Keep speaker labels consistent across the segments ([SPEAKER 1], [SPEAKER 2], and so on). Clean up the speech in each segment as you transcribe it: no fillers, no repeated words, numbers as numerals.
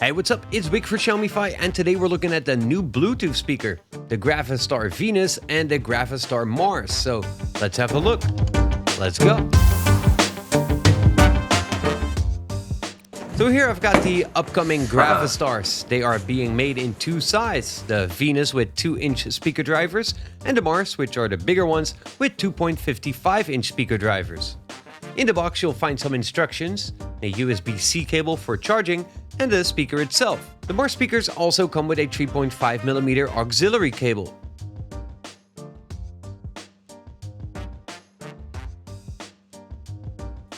[SPEAKER 1] Hey, what's up? It's Vic for Xiaomi, and today we're looking at the new Bluetooth speaker, the Gravastar Venus and the Gravastar Mars. So let's have a look. Let's go. So here I've got the upcoming Gravastars. They are being made in two sizes, the Venus with 2-inch speaker drivers and the Mars, which are the bigger ones with 2.55-inch speaker drivers. In the box you'll find some instructions, a USB-C cable for charging, and the speaker itself. The Mars speakers also come with a 3.5mm auxiliary cable.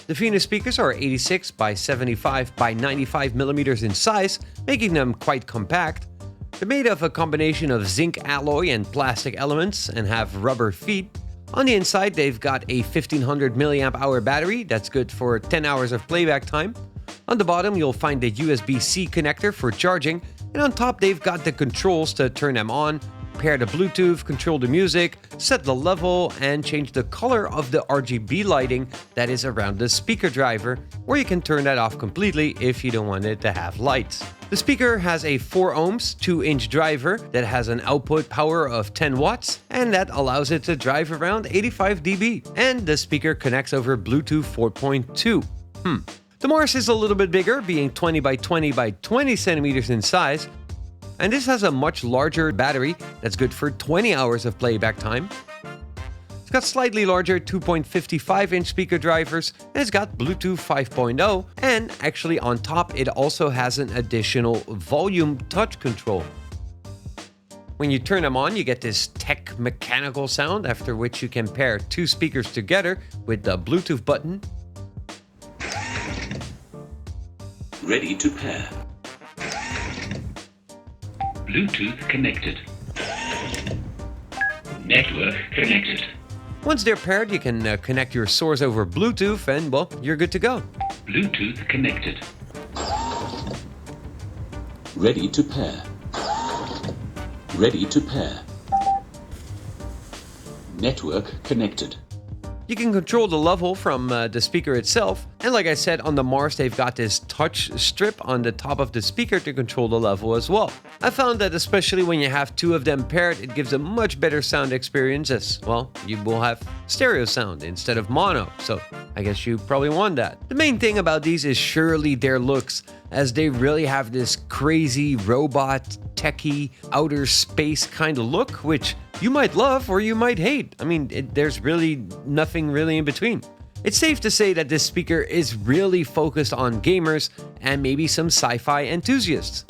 [SPEAKER 1] The Venus speakers are 86 by 75 by 95 millimeters in size, making them quite compact. They're made of a combination of zinc alloy and plastic elements and have rubber feet. On the inside, they've got a 1500 mAh battery that's good for 10 hours of playback time. On the bottom, you'll find the USB-C connector for charging, and on top they've got the controls to turn them on, pair the Bluetooth, control the music, set the level, and change the color of the RGB lighting that is around the speaker driver, or you can turn that off completely if you don't want it to have lights. The speaker has a 4 ohms 2-inch driver that has an output power of 10 watts, and that allows it to drive around 85 dB, and the speaker connects over Bluetooth 4.2. The Mars is a little bit bigger, being 20 by 20 by 20 centimeters in size, and this has a much larger battery that's good for 20 hours of playback time. It's got slightly larger 2.55-inch speaker drivers, and it's got Bluetooth 5.0, and actually on top it also has an additional volume touch control. When you turn them on, you get this tech mechanical sound, after which you can pair 2 speakers together with the Bluetooth button.
[SPEAKER 2] Ready to pair. Bluetooth connected. Network connected.
[SPEAKER 1] Once they're paired, you can connect your source over Bluetooth and, well, you're good to go.
[SPEAKER 2] Bluetooth connected. Ready to pair. Ready to pair. Network connected.
[SPEAKER 1] You can control the level from the speaker itself, and like I said, on the Mars they've got this touch strip on the top of the speaker to control the level as well. I found that especially when you have 2 of them paired, it gives a much better sound experience, as well, you will have stereo sound instead of mono, so I guess you probably want that. The main thing about these is surely their looks, as they really have this crazy robot, techie, outer space kind of look, which you might love or you might hate. I mean, there's really nothing really in between. It's safe to say that this speaker is really focused on gamers and maybe some sci-fi enthusiasts.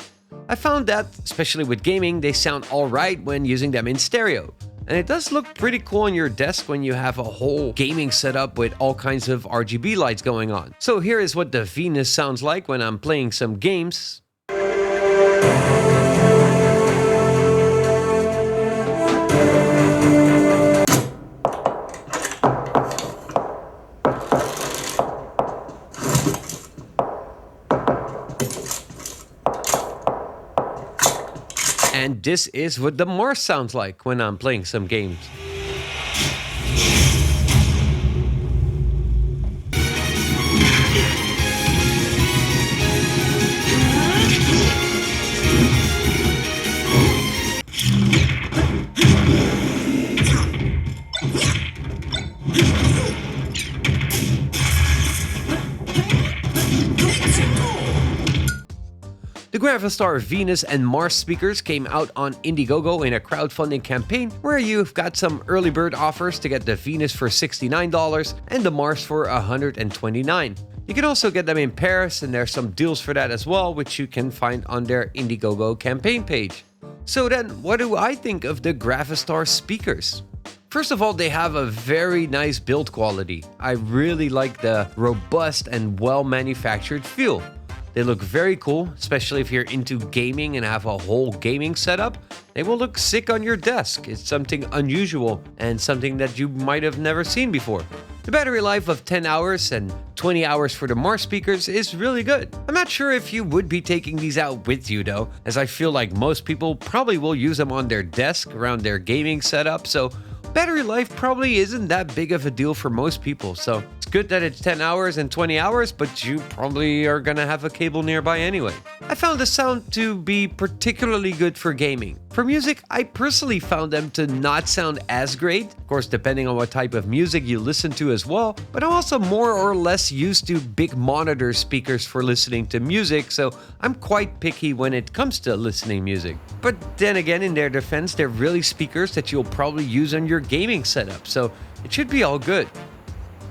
[SPEAKER 1] I found that, especially with gaming, they sound alright when using them in stereo. And it does look pretty cool on your desk when you have a whole gaming setup with all kinds of RGB lights going on. So here is what the Venus sounds like when I'm playing some games. And this is what the Mars sounds like when I'm playing some games. The Gravastar Venus and Mars speakers came out on Indiegogo in a crowdfunding campaign where you've got some early bird offers to get the Venus for $69 and the Mars for $129. You can also get them in pairs, and there's some deals for that as well, which you can find on their Indiegogo campaign page. So then, what do I think of the Gravastar speakers? First of all, they have a very nice build quality. I really like the robust and well-manufactured feel. They look very cool, especially if you're into gaming and have a whole gaming setup. They will look sick on your desk. It's something unusual and something that you might have never seen before. The battery life of 10 hours and 20 hours for the Mars speakers is really good. I'm not sure if you would be taking these out with you though, as I feel like most people probably will use them on their desk around their gaming setup, so battery life probably isn't that big of a deal for most people, so it's good that it's 10 hours and 20 hours, but you probably are gonna have a cable nearby anyway. I found the sound to be particularly good for gaming. For music, I personally found them to not sound as great, of course depending on what type of music you listen to as well, but I'm also more or less used to big monitor speakers for listening to music, so I'm quite picky when it comes to listening music. But then again, in their defense, they're really speakers that you'll probably use on your gaming setup, so it should be all good.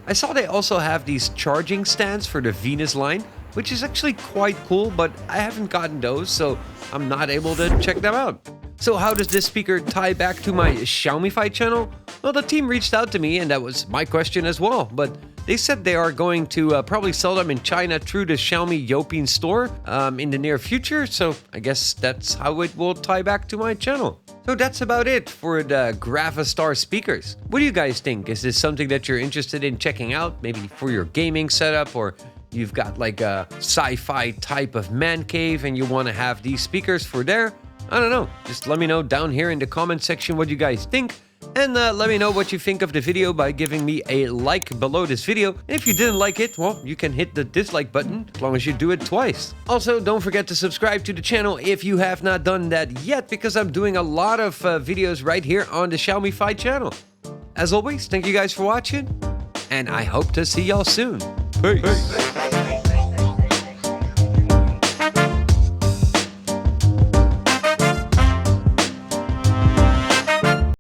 [SPEAKER 1] I saw they also have these charging stands for the Venus line, which is actually quite cool, but I haven't gotten those, so I'm not able to check them out. So how does this speaker tie back to my Xiaomi channel? Well, the team reached out to me and that was my question as well, but they said they are going to probably sell them in China through the Xiaomi Youpin store in the near future, so I guess that's how it will tie back to my channel. So that's about it for the Gravastar speakers. What do you guys think? Is this something that you're interested in checking out, maybe for your gaming setup, or you've got like a sci-fi type of man cave and you want to have these speakers for there? I don't know. Just let me know down here in the comment section what you guys think. And let me know what you think of the video by giving me a like below this video. And if you didn't like it, well, you can hit the dislike button as long as you do it twice. Also, don't forget to subscribe to the channel if you have not done that yet, because I'm doing a lot of videos right here on the Xiaomi channel. As always, thank you guys for watching, and I hope to see y'all soon. Peace.